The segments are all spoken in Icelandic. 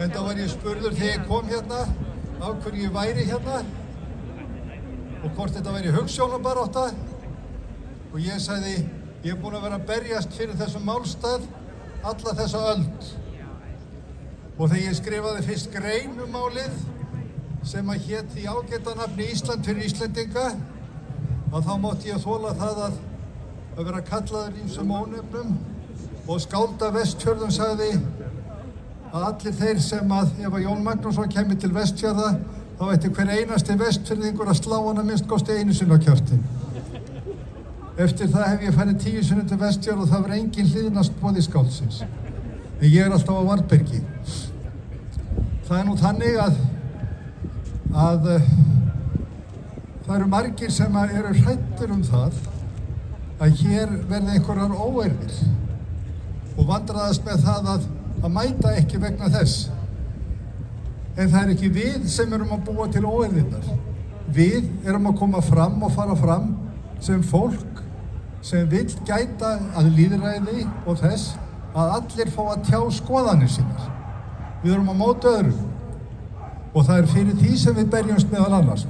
Enda var ég spurður þegar ég kom hérna af hverju ég væri hérna og hvort þetta væri hugsjónabarátta og ég sagði ég búinn að vera að berjast fyrir þessum málstað alla þessa öld og þegar ég skrifaði fyrst grein málið sem að hét því ágæta nafni Ísland fyrir Íslendinga að þá mátti ég þola það að vera kallaður ýmsum ónefnum og skálda Vestfjörðum sagði að allir þeir sem að ef að Jón Magnússon kemur til Vestfjarða þá ætti hver einasti Vestfjörðingur að slá hann að minnst kosti einu sinni á kjörtin. Eftir það hef ég farið 10 sinnum til Vestfjarða og það var engin hlýðnast boði skáldsins. En ég alltaf á Varðbergi. Það nú þannig að það eru margir sem eru hræddir það að hér verði einhverjar óeirðir og vandræðast með það að mæta ekki vegna þess. En það ekki við sem erum að búa til óeirðirnar. Við erum að koma fram og fara fram sem fólk sem vill gæta að lýðræði og þess að allir fá að tjá skoðanir sínar. Við erum að móta öðru og það fyrir því sem við berjumst meðal annars.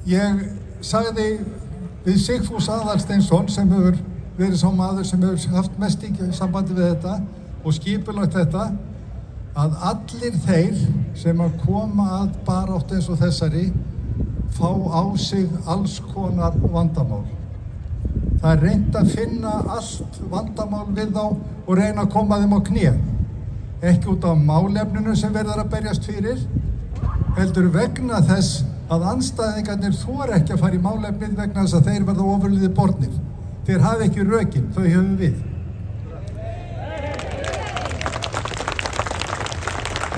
Ég sagði við Sigfús Aðalsteinsson sem hefur verið sá maður sem hefur haft mest í sambandi við þetta og skipulagt þetta að allir þeir sem að koma að baráttu eins og þessari fá á sig alls konar vandamál. Það reynt að finna allt vandamál við þá og reyna að koma þeim á kné. Ekki út af málefninu sem verður að berjast fyrir, heldur vegna þess að andstæðingarnir þora ekki að fara í málefnið vegna þess að þeir verða ofurliði bornir. Þeir hafa ekki rökin, þau höfum við.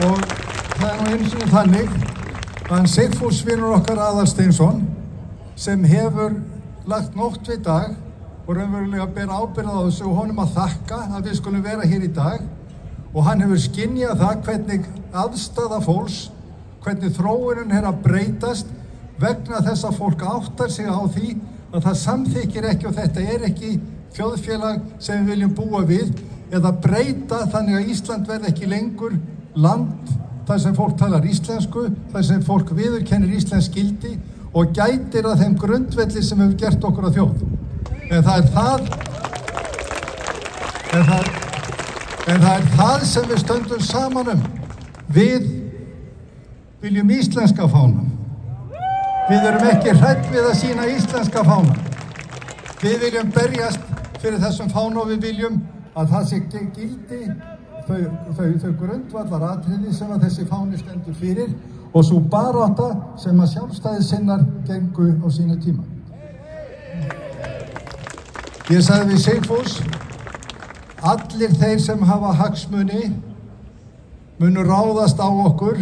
Og það nú einu sinni þannig að hann Sigfús vinur okkar Aðalsteinsson sem hefur lagt nótt við dag og raunverulega bera ábyrgð á þessu og honum að þakka að við skulum vera hér í dag og hann hefur skynjað það hvernig aðstaða fólks, hvernig þróunin að breytast vegna þess að fólk áttar sig á því að það samþykir ekki og þetta ekki þjóðfélag sem við viljum búa við eða breyta þannig að Ísland verði ekki lengur land þar sem fólk talar íslensku, þar sem fólk viðurkennir íslensk gildi og gætir að þeim grundvelli sem hefur gert okkur að þjóð. En það er það sem við stöndum saman Við viljum íslenska fána. Við erum ekki hrædd við að sýna íslenska fána. Við viljum berjast fyrir þessum fána og við viljum að það sé gildi þau grundvallar atriði sem að þessi fáni stendur fyrir og svo barátta sem að sjálfstæðissinnar gengu á sínu tíma. Ég sagði við Sigfús, allir þeir sem hafa hagsmuni munu ráðast á okkur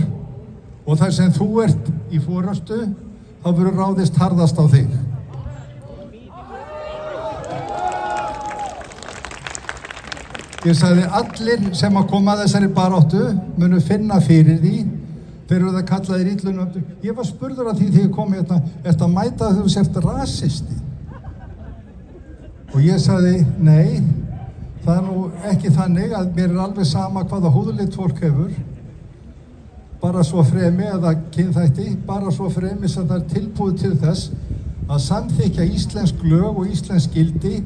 og þar sem þú ert í forystu, þá verður ráðist harðast á þig. Ég sagði allir sem að koma að þessari baráttu munu finna fyrir því, þeir eru það kallaðir illunum. Ég var spurður að því þegar ég kom hérna, eftir að mæta að þú sért rasisti. Og ég sagði, nei, það er nú ekki þannig að mér er alveg sama hvaða húðlit fólk hefur, bara svo fremi eða kynþætti, bara svo fremi sem það er tilbúið til þess að samþykja íslensk lög og íslensk gildi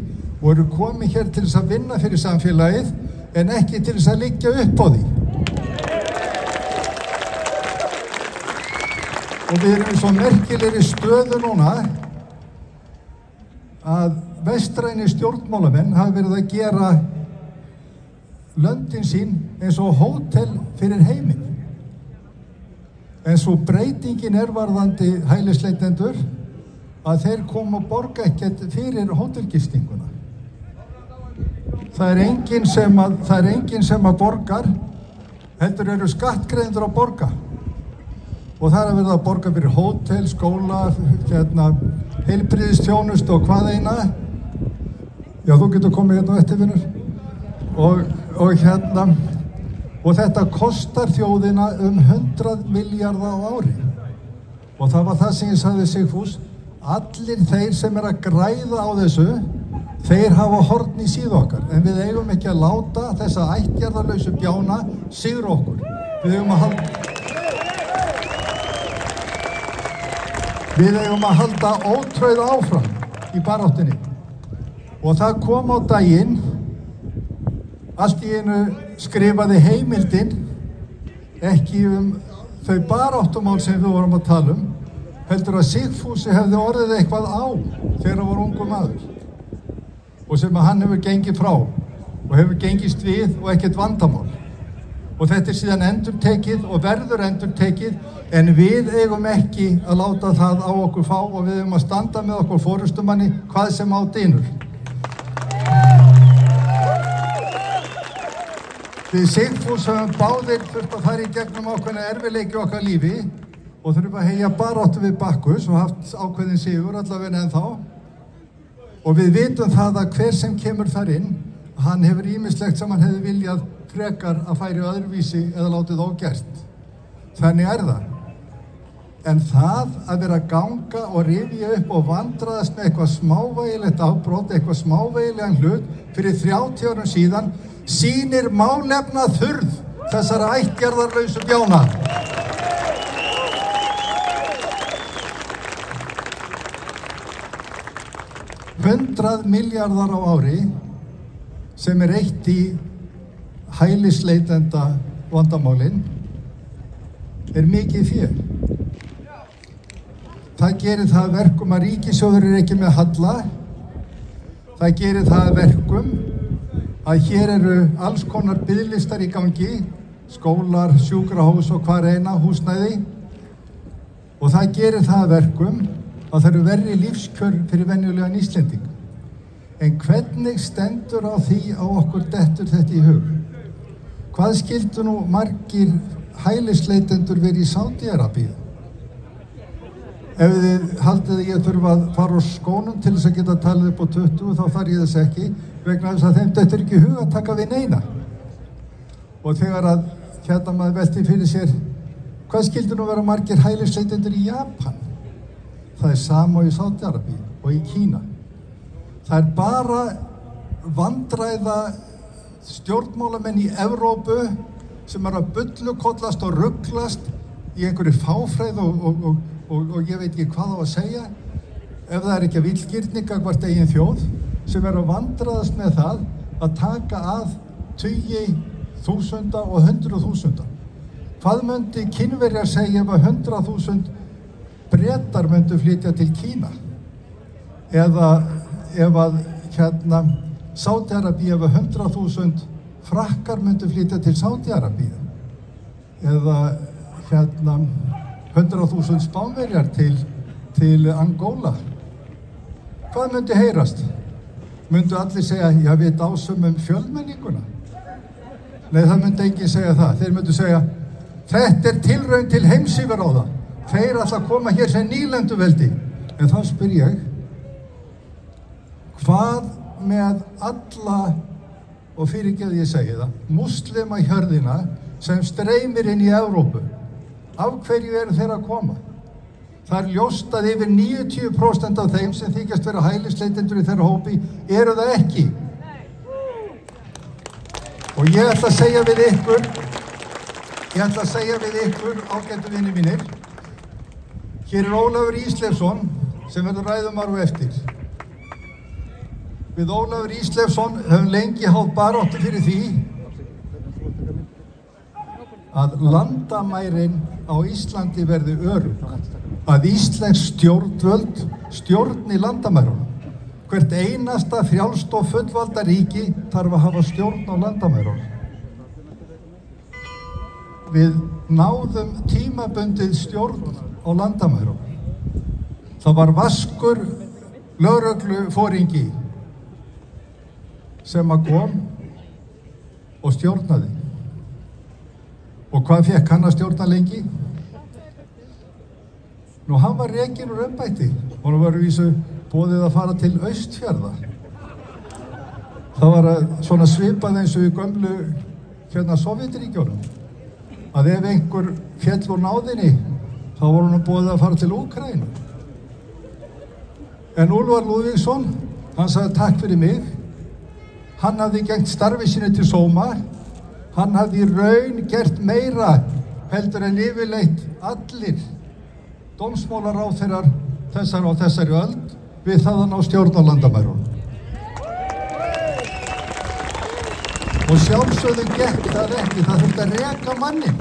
og eru komið hér til þess að vinna fyrir samfélagið en ekki til þess að liggja upp á því. Og við erum í svo merkilegri stöðu núna að vestræni stjórnmálamenn hafa verið að gera löndin sín eins og hótel fyrir heiminn. En svo breytingin er varðandi hælisleitendur að þeir koma og borga ekkert fyrir hótelgistinguna. Það er enginn sem að borgar, heldur eru skattgreiðendur að borga. Og það er að verða að borga fyrir hótel, skóla, heilbrigðisþjónustu og hvað eina. Já, þú getur komið hérna á eftirvinnur. Og þetta kostar þjóðina 100 milljarða á ári. Og það var það sem ég sagði Sigfús, allir þeir sem að græða á þessu Þeir hafa horn í síðu okkar, en við eigum ekki að láta þessa ættjarðarlausu bjána sigra okkur. Við eigum að halda ótrauð áfram í baráttunni. Og það kom á daginn, allt í einu skrifaði heimildin ekki þau baráttumál sem við vorum að tala heldur að Sigfúsi hefði orðið eitthvað á þegar hann var ungur maður og sem að hann hefur gengið frá og hefur gengist við og ekkert vandamál. Og þetta síðan endurtekið og verður endurtekið, en við eigum ekki að láta það á okkur fá og við eigum að standa með okkur forystumanni hvað sem á dynur. Við Sigfús höfum báðir þurft að fara í gegnum ákveðna erfiðleiki okkar lífi og þurfum að heyja baráttu við Bakkus og haft ákveðin sigur allavega en þá. Og við vitum það að hver sem kemur þar inn, hann hefur ýmislegt sem hann hefði viljað frekar að færi öðruvísi eða látið ógert. Þannig er það. En það að vera að ganga og rifja upp og vandraðast með eitthvað smávægilegt afbrot, eitthvað smávægilegan hlut fyrir 30 árum síðan, sýnir málefna þurrð þessara ættjarðarlausu bjána. $100 milljarðar á ári sem eytt í hælisleitenda vandamálin mikið fé. Það gerir það verkum að ríkissjóður ekki með halla. Það gerir það verkum að hér eru alls konar biðlistar í gangi, skólar, sjúkrahús og hvar eina húsnæði. Og það gerir það verkum að það eru verri lífskjör fyrir venjulegan Íslending. En hvernig stendur á því á okkur dettur þetta í hug? Hvað skyldu nú margir hælisleitendur verið í Sádi-Arabíu? Ef þið haldið að ég þurfa að fara á skónum til þess að geta talið upp á 20, þá þarf ég þess ekki, vegna þess að þeim dettur ekki í hug að taka við neina. Og þegar að hérna maður velti fyrir sér, hvað skyldu nú vera margir hælisleitendur í Japan? Það er sama í Sádi-Arabíu og í Kína. Það er bara vandræða stjórnmálamenn í Evrópu sem eru að bullukollast og rugglast í einhverju fáfræð og ég veit ekki hvað á að segja, ef það er ekki að villgirninga hvort eigin þjóð, sem eru að vandræðast með það að taka að tugi þúsunda og 100.000. Hvað myndi Kínverjar segja ef að 100.000 Bretar myndu flytja til Kína? Eða ef að Sádi-Arabíu, ef 100.000 Frakkar myndu flytja til Sádi-Arabíu? Eða 100.000 Spánverjar til Angóla? Hvað myndi heyrast? Myndu allir segja, já, við dásumum fjölmenninguna? Nei, það myndi enginn segja það. Þeir myndu segja, þetta er tilraun til heimsyfirráða. Þeir ætla að koma hér sem nýlenduveldi. En þá spyr ég, hvað með alla, og fyrirgeðu ég segi það, muslima hjörðina sem streymir inn í Evrópu? Af hverju eru þeir að koma? Það er ljóst að yfir 90% af þeim sem þykjast vera hælisleitendur í þeirra hópi eru það ekki. Og ég ætla að segja við ykkur, ágætu vinir mínir, hér er Ólafur Ísleifsson sem verður ræðumar á eftir. Við Ólafur Ísleifsson höfum lengi háð baráttu fyrir því að landamærin á Íslandi verði örugg, að íslensk stjórnvöld stjórni landamærunum. Hvert einasta frjálst og fullvalda ríki þarf að hafa stjórn á landamærunum. Við náðum tímabundið stjórn á landamærunum. Það var vaskur lögregluforingi sem að kom og stjórnaði. Og hvað fékk hann að stjórna lengi? Nú, hann var rekinn úr embætti. Honum var vísu boðið að fara til Austfjarða. Það var svona svipað eins og í gömlu Sovétríkjunum. Að ef einhver féll úr náðinni, þá var honum boðið að fara til Úkraínu. En Úlfar Lúðvíksson, Hann sagði takk fyrir mig. Hann hafði gegnt starfi sínu til sóma. Hann hafði í raun gert meira heldur en yfirleitt allir dómsmálaráðherrar þessari öld við það að ná stjórn á landamærunum. Og sjálfsögðu gekk það ekki, það þurfti að reka mannin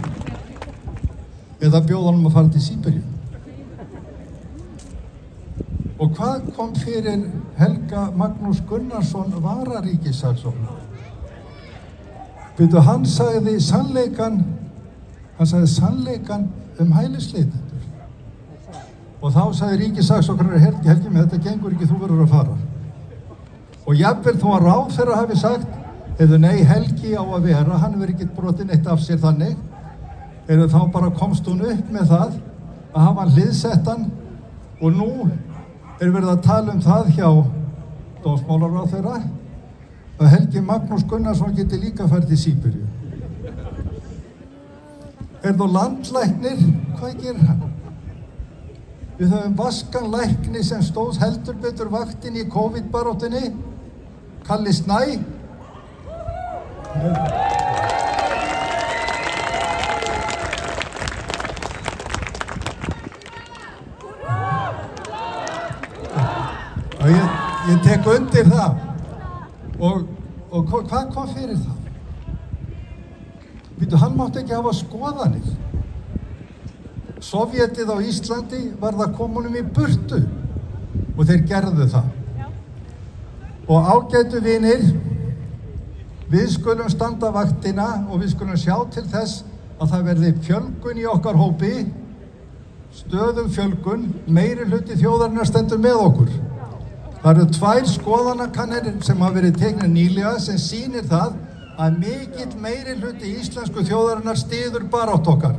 eða bjóða honum að fara til Síberíu. Og hvað kom fyrir Helga Magnús Gunnarsson vararíkissaksóknara? Hann sagði sannleikann hælisleitendur. Og þá sagði ríkissaksóknari Helgi með þetta gengur ekki, þú verður að fara. Og jafnvel þó að ráðherra hafi sagt nei, Helgi á að vera, hann verður ekki brotið neitt af sér þannig, þá bara komst hún upp með það að hafa hann hliðsettan og nú verið að tala um það hjá dómsmálaráðherra að Helgi Magnús Gunnarsson geti líka farið til Síberíu. Þá landlæknir, hvað gerir hann? Við höfum vaskan lækni sem stóð heldur betur vaktin í COVID-baráttunni, Kalli Snæ. Ég tek undir það. Og hvað kom fyrir það? Hann mátti ekki hafa skoðanir. Sovjetið á Íslandi varð að koma honum í burtu og þeir gerðu það. Og ágætu vinir, við skulum standa vaktina og við skulum sjá til þess að það verði fjölgun í okkar hópi, stöðug fjölgun, meiri hluti þjóðarinnar stendur með okkur. Það eru 2 skoðanakannanir sem hafa verið teknar nýlega sem sýnir það að mikill meiri hluti íslensku þjóðarinnar styður baráttu okkar.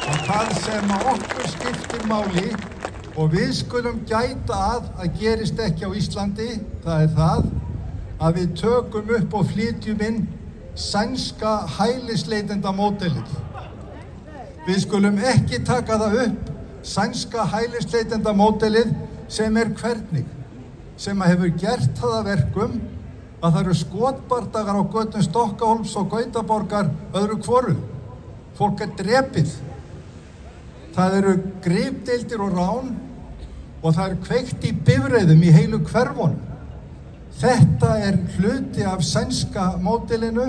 Og það sem okkur skiptir máli og við skulum gæta að gerist ekki á Íslandi, það það að við tökum upp og flytjum inn sænska hælisleitendamódelið. Við skulum ekki taka það upp, sænska hælisleitendamódelið sem hvernig? Sem hefur gert það að verkum að það eru skotbardagar á götum Stokkahólms og Gautaborgar öðru hvoru. Fólk drepið. Það eru gripdeildir og rán og það kveikt í bifreiðum í heilu hverfunum. Þetta hluti af sænska módelinu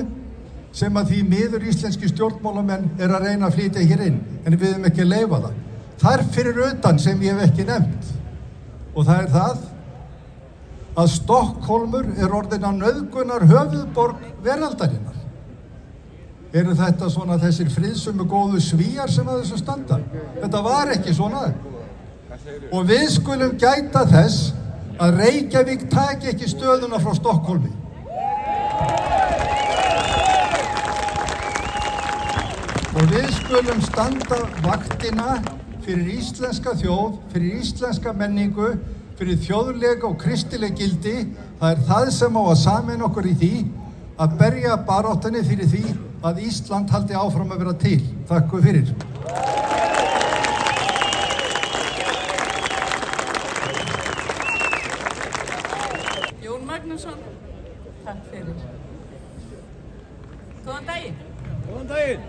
sem að því miður íslenski stjórnmálamenn að reyna að flytja hér inn, en við höfum ekki að leyfa það. Það fyrir utan sem ég hef ekki nefnt og það það að Stokkhólmur orðin að nauðgunar höfuðborg veraldarinnar. Eru þetta svona þessir friðsumu góðu Svíar sem að þessu standa? Þetta var ekki svona. Og við skulum gæta þess að Reykjavík taki ekki stöðuna frá Stokkhólmi. Og við skulum standa vaktina fyrir íslenska þjóð, fyrir íslenska menningu, fyrir þjóðleg og kristileg gildi. Það það sem á að sameina okkur í því að berja baráttunni fyrir því að Ísland haldi áfram að vera til. Takk fyrir. Jón Magnússon, takk fyrir. Góðan daginn. Góðan daginn.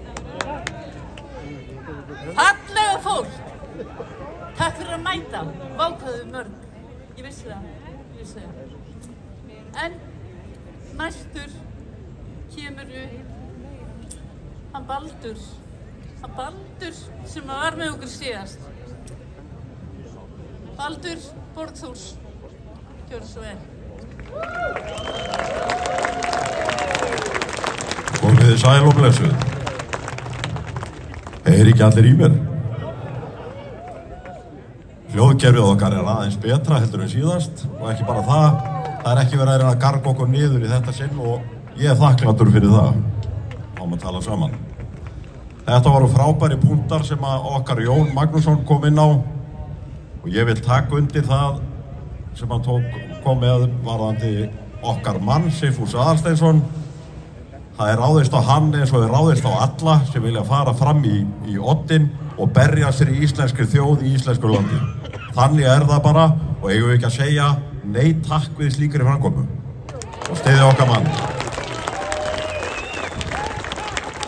Fallega fólk, takk fyrir að mæta. Vákvæðu mörg. Ég vissi það. En næstur kemur hann Baldur sem var með okkur síðast. Baldur Borgþórs, gjörðu svo vel. Komið þið sæl og blessuð. Ekki allir í mér. Hljóðkerfið okkar aðeins betra heldur en síðast og ekki bara það. Það ekki verið að garga okkur niður í þetta sinn og ég þakklátur fyrir það. Fáum að tala saman. Þetta voru frábæri punktar sem okkar Jón Magnússon kom inn á og ég vil taka undir það sem hann kom með varðandi okkar mann, Sigfús Aðalsteinsson. Það ráðist á hann eins og ráðist á alla sem vilja fara fram í oddinn og berja sér í íslenskri þjóð í íslensku landi. Þannig það bara og eigum við ekki að segja nei takk við slíkri framkomu og styðja okkar mann.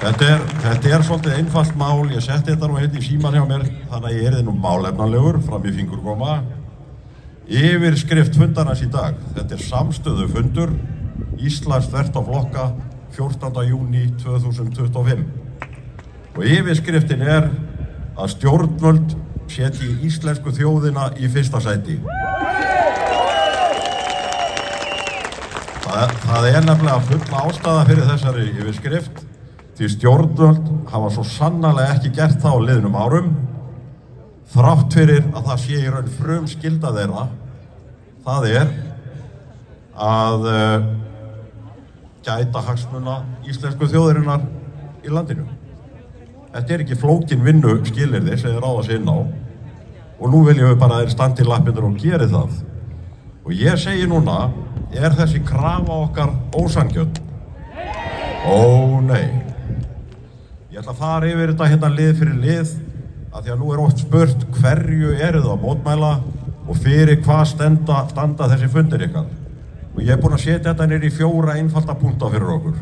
Þetta svolítið einfalt mál, ég setti þetta nú hérna í síman hjá mér þannig að ég yrði nú málefnalegur fram í fingurgóma. Yfirskrift fundarins í dag, þetta samstöðu fundur, Íslands þvert á flokka 14. júní 2025 og yfirskriftin að stjórnvöld setji íslensku þjóðina í fyrsta sæti. Það nefnilega full ástæða fyrir þessari yfirskrift því stjórnvöld hafa svo sannarlega ekki gert það á liðnum árum þrátt fyrir að það sé í raun frumskylda þeirra það að gæta hagsmuna íslensku þjóðarinnar í landinu. Þetta ekki flókin vinnu skilyrði sem þeir ráða sig inn á og nú viljum við bara að þeir standi í lappirnar og geri það. Og ég segi núna, þessi krafa okkar ósanngjörn? Ó nei. Ég ætla að fara yfir þetta hérna lið fyrir lið af því að nú oft spurt hverju það að mótmæla og fyrir hvað standa þessi fundir ykkar. Og ég búinn að setja þetta niður í 4 einfalda punkta fyrir okkur.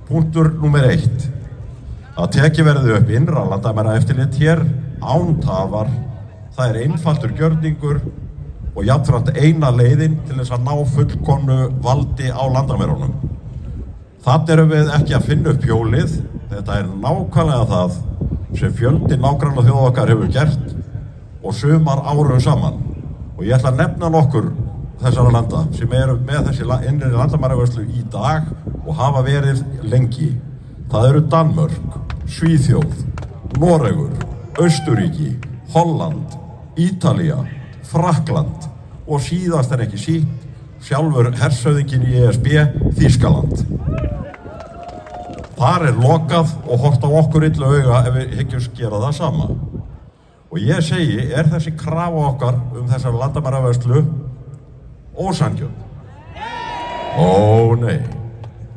Punktur númer 1. Að tekið verði upp innra landamæraeftirlit hér án tafar. Það einfaldur gjörningur og jafnframt eina leiðin til þess að ná fullkomnu valdi á landamærunum. Þannig erum við ekki að finna upp hjólið. Þetta nákvæmlega það sem fjöldi nágranna þjóða okkar hefur gert og sumar árum saman. Og ég ætla að nefna nokkur þessara landa sem eru með þessi innri landamæravörslu í dag og hafa verið lengi. Það eru Danmörk, Svíþjóð, Noregur, Austurríki, Holland, Ítalía, Frakkland og síðast ekki sítt, sjálfur hershöfðinginn í ESB, Þýskaland. Þar lokað og hort á okkur illu auga ef við hyggjumst gera það sama. Og ég segi, þessi krafa okkar þessar landamæravörslu ósanngjörn? Ó nei,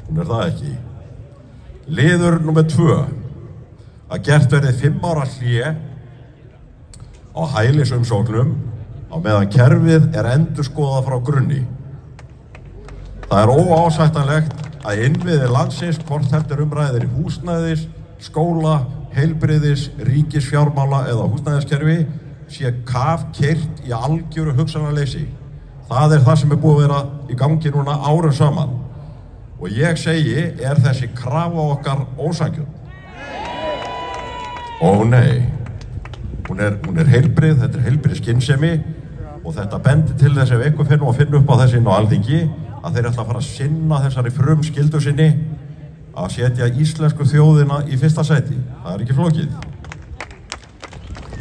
hún það ekki. Liður númer 2. Að gert verði 5 ára hlé á hælisumsóknum á meðan kerfið endurskoðað frá grunni. Það óásættanlegt að innviðir landsins hvort heldur umræðir í húsnæðis, skóla, heilbrigðis, ríkisfjármála eða húsnæðiskerfi sé kafkeyrt í algjöru hugsanarleysi. Það það sem búið að vera í gangi núna árum saman. Og ég segi, þessi krafa okkar ósanngjörn? Ó nei. Hún heilbrigð, þetta heilbrigð skynsemi og þetta bendir til þess ef einhver fer nú að finna upp á þessi inn á Alþingi að þeir ætla að fara að sinna þessari frumskyldu sinni að setja íslensku þjóðina í fyrsta sæti. Það ekki flókið.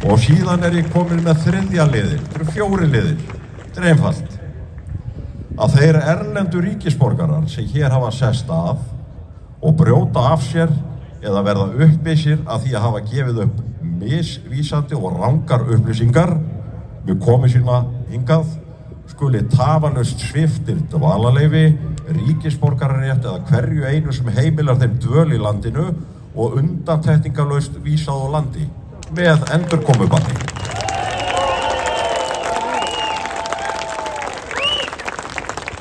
Og síðan ég komin með 3. liðir. Þetta eru 4 liðir. Þetta einfalt. Að þeir erlendu ríkisborgarar sem hér hafa sest að og brjóta af sér eða verða uppvísir að því að hafa gefið upp misvísandi og rangar upplýsingar við komið sína hingað skuli tafarlaust sviptir dvalarleyfi, ríkisborgararétt eða hverju einu sem heimilar þeim dvöl í landinu og undantekningarlaust vísað á landi með endurkomubanni.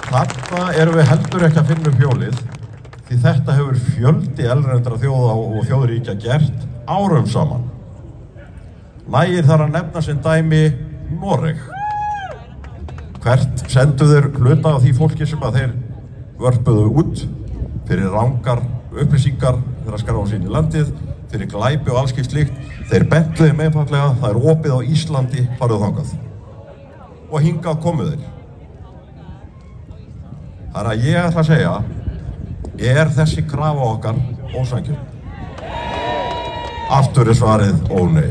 Þarna erum við heldur ekki að finna upp hjólið því þetta hefur fjöldi erlendra þjóða og þjóðríkja gert árum saman. Nægir þar að nefna sem dæmi Noreg. Hvert sendu þeir hluta af því fólki sem að þeir vörpuðu út fyrir rangar upplýsingar þeirra skráðu sín í landið, fyrir glæpi og alls slíkt. Þeir bentu þeim einfaldlega, það opið á Íslandi, farið þangað. Og hingað komu þeir. Þannig að ég ætla að segja, þessi krafa okkar ósanngjörn? Aftur svarið ónei.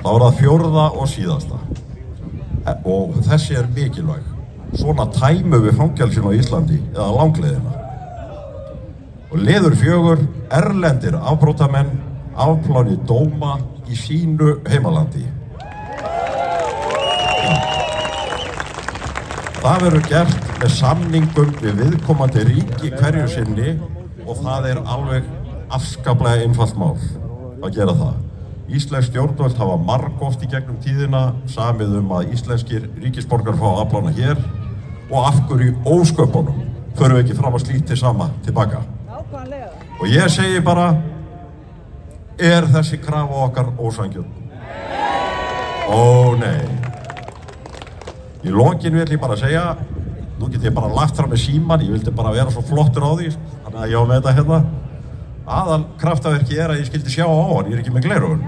Þá það 4. og síðasta. Og þessi mikilvæg. Svona tæmum við fangelsin á Íslandi eða langleiðina. Og liður 4, erlendir afbrotamenn afpláni dóma í sínu heimalandi. Það verður gert með samningum við viðkomandi ríki hverju sinni og það alveg afskaplega einfalt mál að gera það. Íslensk stjórnvöld hafa margoft í gegnum tíðina samið að íslenskir ríkisborgarar fá að afplána hér og af hverju ósköpunum förum við ekki fram að slíti sama tilbaka. Og ég segi bara, þessi krafa okkar ósanngjörn? Ó nei. Í lokin vil ég bara segja, nú get ég bara lagt fram með síman, ég vildi bara vera svo flottur á því, þannig að ég á með þetta hérna. Aðal kraftaverki að ég skildi sjá á hann, ég ekki með gleraugun.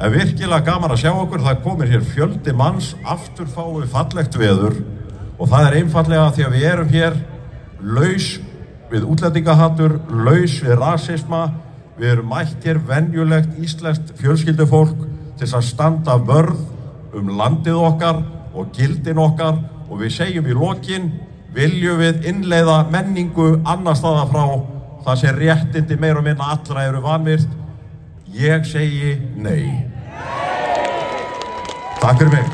En virkilega gaman að sjá okkur, það komir hér fjöldi manns, aftur fáum við fallegt veður og það einfallega því að við erum hér laus við útlendingahatur, laus við rasisma, við erum mætt hér venjulegt íslenskt fjölskyldufólk til að standa vörð landið okkar og gildin okkar og við segjum í lokin, viljum við innleiða menningu annars staðar frá það sem réttindi meira og minna allra eru vanvirt? Ég segi nei. Takk fyrir mig.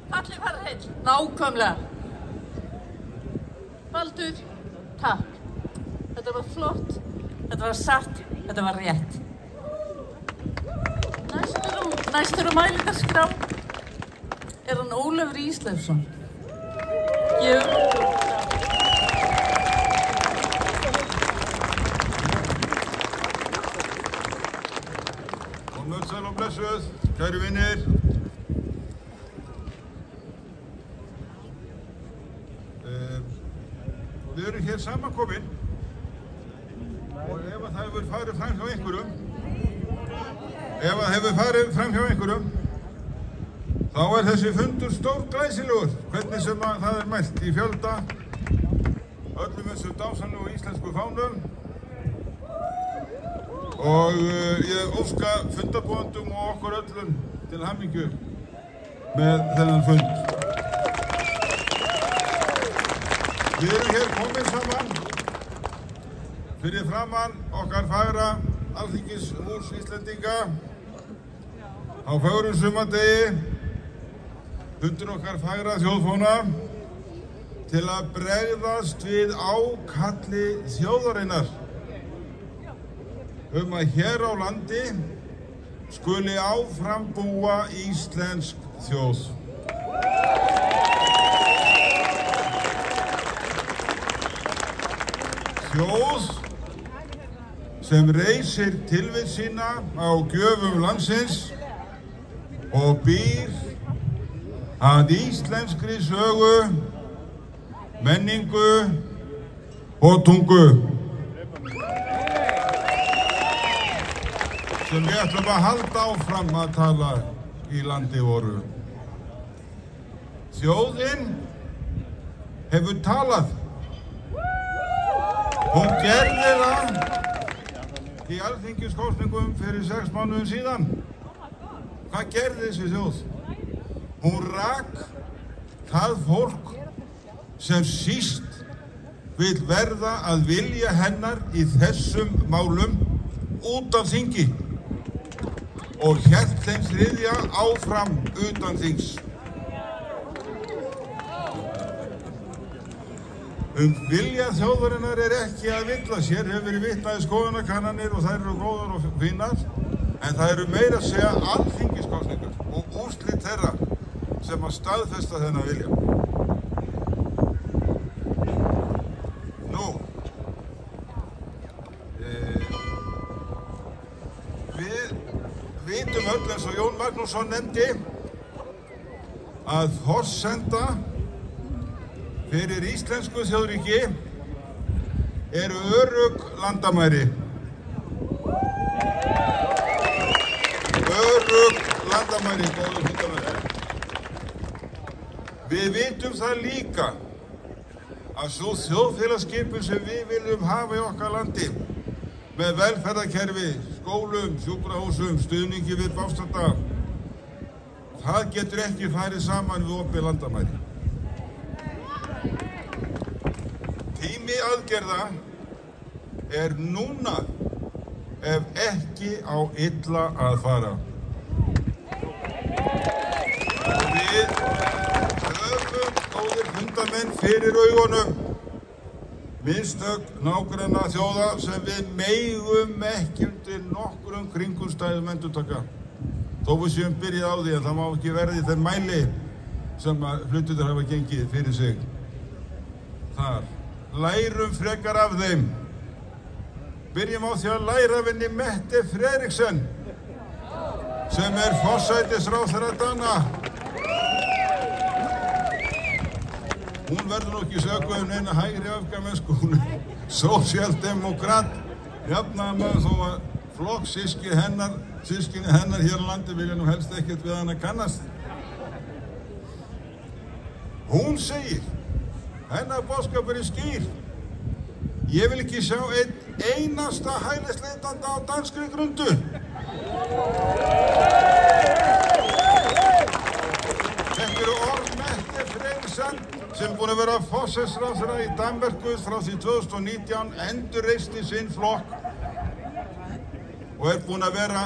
Allir fara heill. Nákvæmlega. Baldur, takk. Þetta var flott, þetta var satt, þetta var rétt. Næstur á mælendaskrá hann Ólafur Ísleifsson. Komið sæl og blessuð, kæru vinir. Við erum hér samankomin og ef það hefur farið fram hjá einhverjum, þá þessi fundur stórglæsilegur, hvernig sem það mælt í fjölda, öllum þessum dásamlegu íslensku fánum. Og ég óska fundarboðendum og okkur öllum til hamingju með þennan fund. Við erum hér komin saman fyrir framan okkar fagra Alþingishús Íslendinga á fögrum sumardegi, undir okkar fagra þjóðfána, til að bregðast við ákalli þjóðarinnar að hér á landi skuli áfram búa íslensk þjóð. Þjóð sem reisir tilvist sína á gjöfum landsins og býr að íslenskri sögu, menningu og tungu. Sem við ætlum að halda áfram að tala í landi voru. Þjóðin hefur talað. Hún gerði það í alþingiskosningum fyrir 6 mánuðum síðan. Hvað gerði þessi þjóð? Hún rak það fólk sem síst vill verða að vilja hennar í þessum málum út af þingi og hélt þeim þriðja áfram utan þings. Vilja þjóðarinnar ekki að villa sér, hefur verið vitnað í skoðanakannanir og þær eru góðar og fínar, en það eru meira að segja alþingiskosningar og úrslit þeirra sem að staðfesta þennan vilja. Nú, við vitum öll, eins og Jón Magnússon nefndi, að forsenda fyrir íslensku þjóðríki eru örugg landamæri. Örugg landamæri, góður fundamenn. Við vitum það líka að sú þjóðfélagsskipun sem við viljum hafa í okkar landi með velferðarkerfi, skólum, sjúkrahúsum, stuðningi við bástanda, það getur ekki farið saman við opið landamæri. Tími aðgerða núna ef ekki á illa að fara. Og við höfum góðir fundamenn fyrir augunum. mistök nágranna þjóða sem við megum ekki undir nokkrum kringumstæðum endurtaka. Þó við séum byrjað á því að það má ekki verða í þeim mæli sem að hlutirnir hafa gengið fyrir sig. Þar. Lærum frekar af þeim. Byrjum á því að læra af henni Mette Frederiksen, sem forsætisráðherra Dana. Hún verður nú ekki sökuð neina hægri öfgamennsku, hún sósíaldemókrat, jafnaðarmaður þó að flokkssystkini hennar hér á landi vilja nú helst ekkert við hana kannast. Hún segir, hennar boðskapur skýr. Ég vil ekki sjá einn einasta hælisleitanda á danskri grundu. Þetta eru orð Mette Frederiksen sem búin að vera forsætisráðherra í Danmörku frá því 2019, endurreisti sinn flokk og búin að vera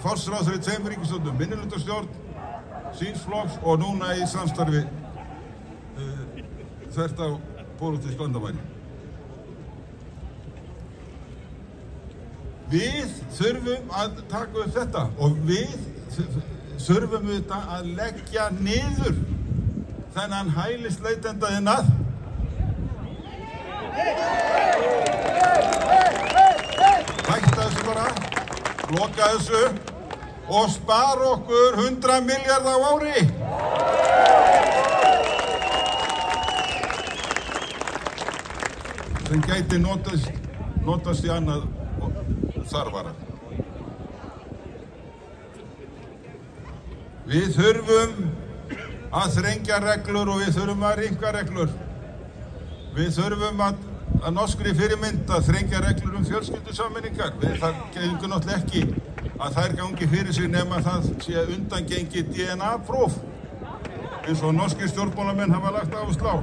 forsætisráðherra í 2 ríkisstjórnum, minnihlutastjórn síns flokks og núna í samstarfi þvert á pólitísk landamæri. Við þurfum að taka upp þetta og við þurfum auðvitað að leggja niður þennan hælisleitenda iðnað. Hætta þessu bara, loka þessu og spara okkur 100 milljarða á ári. Sem gæti notast í annað þarfara. Við þurfum að þrengja reglur og við þurfum að rýmka reglur. Við þurfum að norskri fyrirmynd að þrengja reglur fjölskyldusameiningar. Það gengur náttúrulega ekki að þær gangi fyrir sig nema það sé undangengið DNA-próf eins og norskir stjórnmálamenn hafa lagt áherslu á.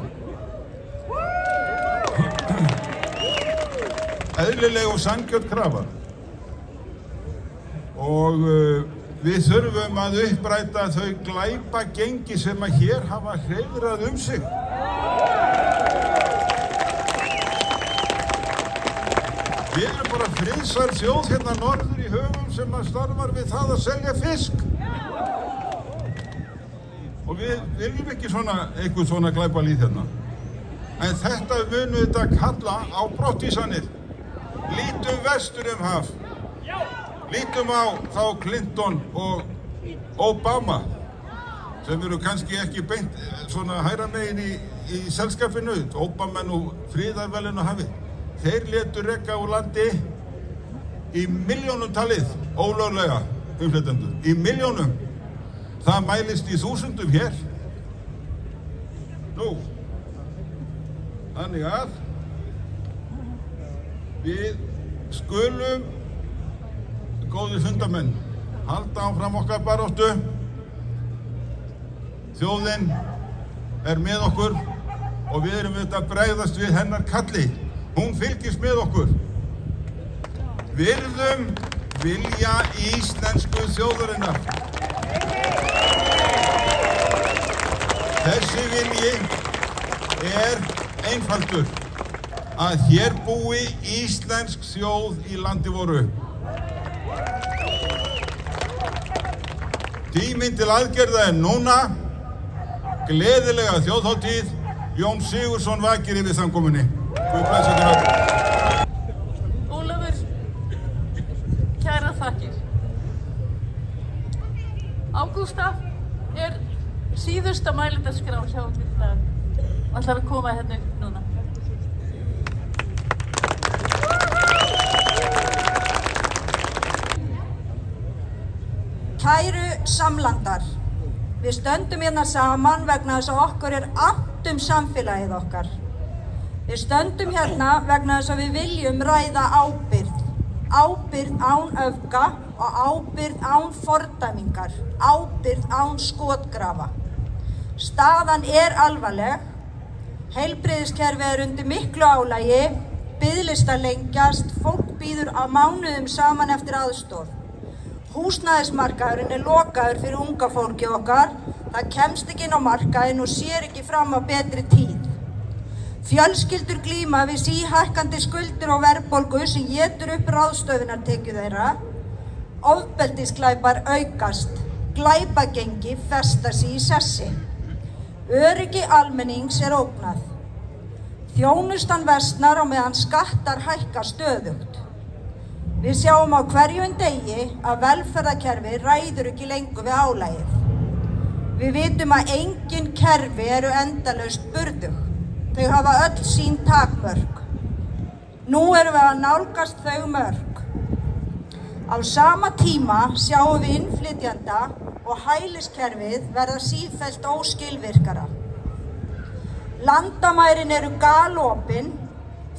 Eðlileg og sanngjörn krafa. Og við þurfum að uppræta þau glæpagengi sem að hér hafa hreiðrað sig. Við erum bara friðsæl þjóð hérna norður í höfum sem að starfar við það að selja fisk. Og við viljum ekki eitthvað svona glæpalýð hérna. En þetta munum þetta kalla á brottvísanir. Lítum vestur haf. Lítum á þá Clinton og Obama, sem eru kannski ekki beint svona hægra megin í selskapinu. Obama nú friðarvelinu hafi. Þeir létu reka úr landi í milljónum talið, ólöglega umflytjendur. Í milljónum. Það mælist í þúsundum hér. Nú, þannig að við skulum, góðir fundamenn, halda áfram okkar baráttu. Þjóðin með okkur og við erum auðvitað að bregðast við hennar kalli. Hún fylgist með okkur. Virðum vilja íslensku þjóðarinnar. Þessi vilji einfaldur, að hér búi íslensk þjóð í landi voru. Tíminn til aðgerða núna. Gleðilega þjóðhátíð. Jón Sigurðsson vakir yfir samkomunni. Guð blessi ykkur öll. Ólafur, kærar þakkir. Ágústa síðusta mælendaskrá hjá okkur í dag og ætlar að koma hérna upp núna. Kæru samlandar, við stöndum hérna saman vegna þess að okkur annt samfélagið okkar. Við stöndum hérna vegna þess að við viljum ræða ábyrgð. Ábyrgð án öfga og ábyrgð án fordæmingar. Ábyrgð án skotgrafa. Staðan alvarleg. Heilbrigðiskerfið undir miklu álagi. Biðlistar lengjast. Fólk bíður á mánuðum saman eftir aðstoð. Húsnæðismarkaðurinn lokaður fyrir unga fólki okkar. Það kemst ekki inn á markaðinn og sér ekki fram á betri tíð. Fjölskyldur glíma við síhækkandi skuldir og verðbólgu sem étur upp ráðstöfunartekjur þeirra. Ofbeldisglæpar aukast, glæpagengi festa sig í sessi. Öryggi almennings ógnað. Þjónustan versnar á meðan skattar hækka stöðugt. Við sjáum á hverjum degi að velferðarkerfi ræður ekki lengur við álagið. Við vitum að engin kerfi eru endalaust burðug. Þau hafa öll sín takmörk. Nú erum við að nálgast þau mörk. Á sama tíma sjáum við innflytjenda og hæliskerfið verða sífellt óskilvirkara. Landamærin eru galopin,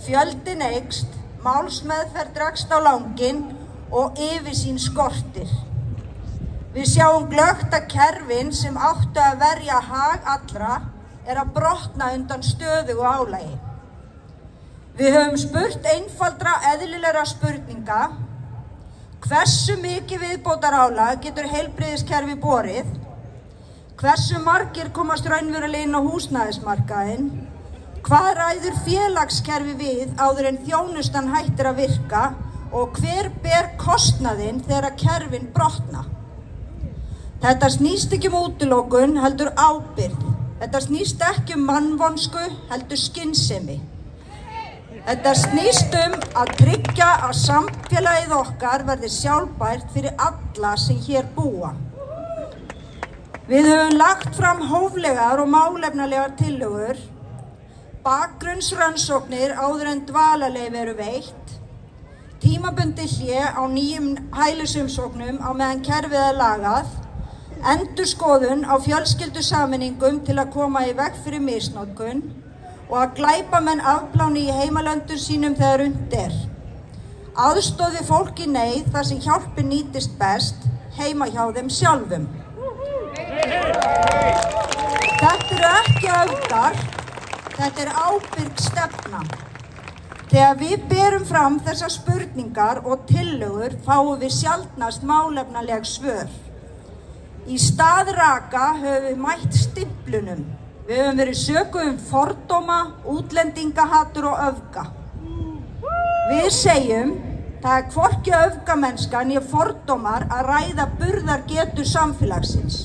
fjöldinn eykst, málsmeðferð dregst á langinn og yfirsýn skortir. Við sjáum glöggt að kerfin sem áttu að verja hag allra að brotna undan stöðugu álagi. Við höfum spurt einfaldra eðlilegra spurninga. Hversu mikið viðbótarálag getur heilbrigðiskerfi borið? Hversu margir komast raunverulega inn á húsnæðismarkaðinn? Hvað ræður félagskerfi við áður en þjónustan hættir að virka og hver ber kostnaðinn þegar kerfin brotna? Þetta snýst ekki útilokun, heldur ábyrgð. Þetta snýst ekki mannvonsku, heldur skynsemi. Þetta snýst að tryggja að samfélagið okkar verði sjálfbært fyrir alla sem hér búa. Við höfum lagt fram hóflegar og málefnalegar tillögur, bakgrunnsrannsóknir áður en dvalarleyfi eru veitt, tímabundið hlé á nýjum hælisumsóknum á meðan kerfið lagað, endurskoðun á fjölskyldusameiningum til að koma í veg fyrir misnotkun og að glæpamenn afpláni í heimalöndum sínum þegar unnt Aðstoð við fólk í neyð þar sem hjálpin nýtist best heima hjá þeim sjálfum. Þetta ekki öfgar, þetta ábyrg stefna. Þegar við berum fram þessar spurningar og tillögur fáum við sjaldnast málefnaleg svör. Í stað raka höfum við mætt stimplunum. Við höfum verið sökuð fordóma, útlendingahatur og öfga. Við segjum, það hvorki öfgamennska né fordómar að ræða burðargetu samfélagsins.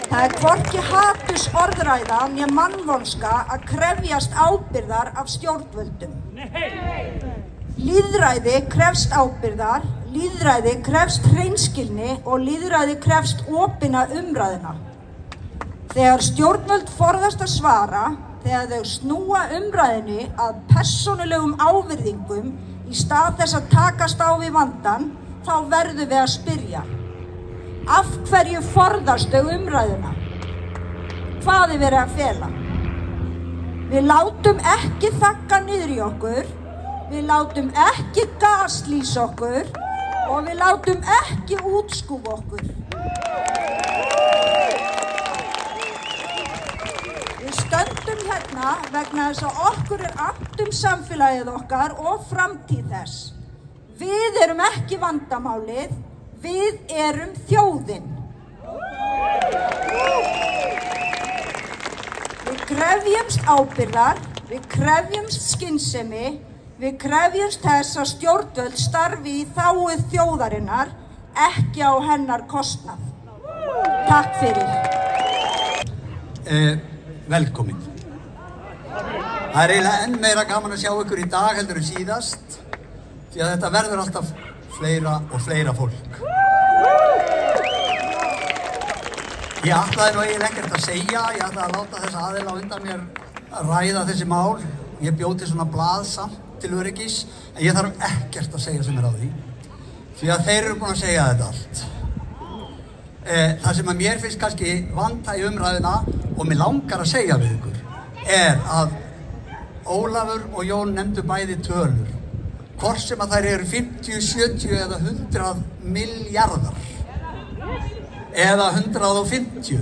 Það hvorki hatursorðræða né mannvonska að krefjast ábyrgðar af stjórnvöldum. Lýðræði krefst ábyrgðar, lýðræði krefst hreinskilni og lýðræði krefst opinna umræðuna. Þegar stjórnvöld forðast að svara, þegar þau snúa umræðinni að persónulegum ávirðingum í stað þess að takast á við vandann, þá verðum við að spyrja. Af hverju forðast þau umræðuna? Hvað er verið að fela? Við látum ekki þagga niður í okkur, við látum ekki gaslýsa okkur og við látum ekki útskúfa okkur. Við stöndum hérna vegna þess að okkur annt samfélagið okkar og framtíð þess. Við erum ekki vandamálið, við erum þjóðin. Við krefjumst ábyrgðar, við krefjumst skynsemi, við krefjumst þess að stjórnvöld starfi í þágu þjóðarinnar, ekki á hennar kostnað. Takk fyrir. Velkomin. Það eiginlega enn meira gaman að sjá ykkur í dag heldur en síðast, því að þetta verður alltaf fleira og fleira fólk. Ég ætlaði nú eiginlega ekkert að segja, ég ætlaði að láta þessa aðila á undan mér að ræða þessi mál. Ég bjó til svona blað samt til öryggis, en ég þarf ekkert að segja sem á því, því að þeir eru búin að segja þetta allt. Það sem að mér finnst kannski vanta í umræðuna og mér langar að segja við ykkur, að Ólafur og Jón nefndu bæði tölur, hvort sem að þær eru 50, 70 eða 100 milljarðar, eða 150,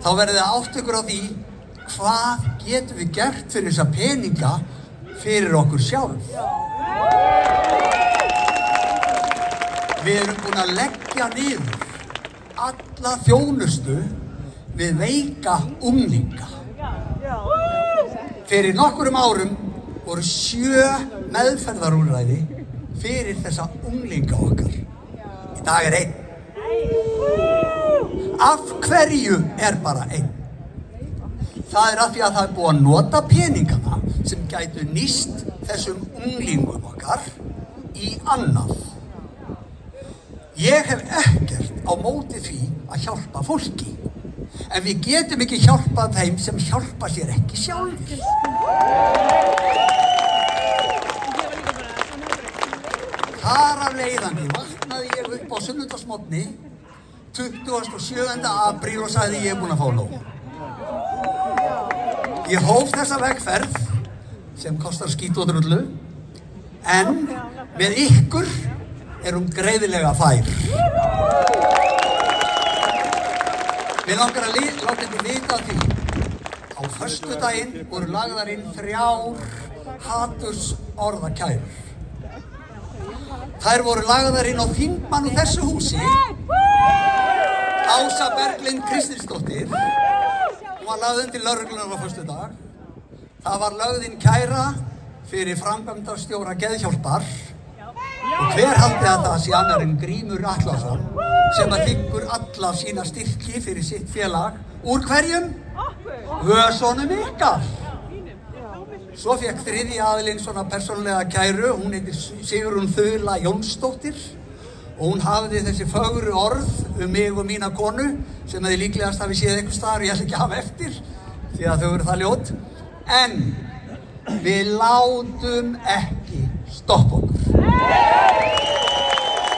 þá verðið að átta ykkur á því hvað getum við gert fyrir þessa peninga fyrir okkur sjálf. Við erum búin að leggja niður alla þjónustu við veika unglinga. Fyrir nokkurum árum voru 7 meðferðarúrræði fyrir þessa unglinga okkar. Í dag er 1. Af hverju er bara 1? Það er af því að það er búið að nota peningana sem gætu nýst þessum unglingum okkar í annað. Ég hef ekkert á móti því að hjálpa fólki, en við getum ekki hjálpað þeim sem hjálpa sér ekki sjálfir. Þar af leiðandi vaknaði ég upp á sunnudagsmorgni 27. apríl og sagði ég er búinn að fá nóg. Ég hóf þessa vegferð sem kostar skít og drullu, en með ykkur er greiðilega fær. Við langar að láta ykkur vita því. Á föstudaginn voru lagðar inn 3 hatursorðakærur. Þær voru lagðar inn á þingmann úr þessu húsi, Ása Berglind Kristinsdóttir. Hún var lagð undir lögregluna á föstudag. Það var lögð inn kæra fyrir framkvæmdastjóra Geðhjálpar. Og hver haldi að það sé annar en Grímur Atlason sem að þiggur alla sína styrki fyrir sitt félag. Úr hverjum? Vösunum ykkar. Svo fekk 3. aðilinn svona persónulega kæru, hún heitir Sigrún Þula Jónsdóttir og hún hafði þessi fögru orð mig og mína konu sem þið líklegast hafi séð einhvers staðar og ég ætla ekki að hafa eftir því að þau eru það ljót. En við látum ekki stoppa okkur.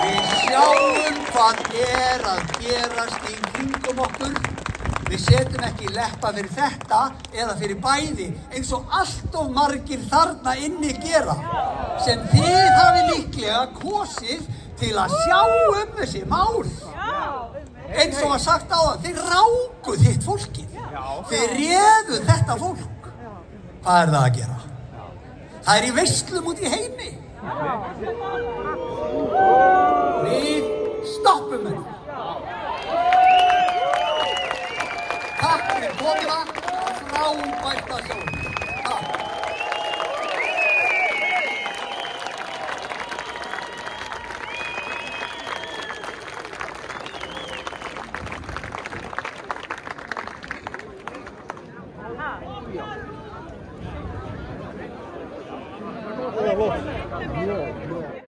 Við sjáum hvað er að gerast í kringum okkur. Við setjum ekki leppa fyrir þetta eða fyrir bæði eins og allt of margir þarna inni gera sem þið hafi líklega kosið til að sjá þessi mál. Eins og að sagt á það, þið rákuð hitt fólkið. Þið réðuð þetta fólk. Hvað er það að gera? Það er í veislum út í heimi. Við stoppum þetta. Takk fyrir komuna, frábært að sjá.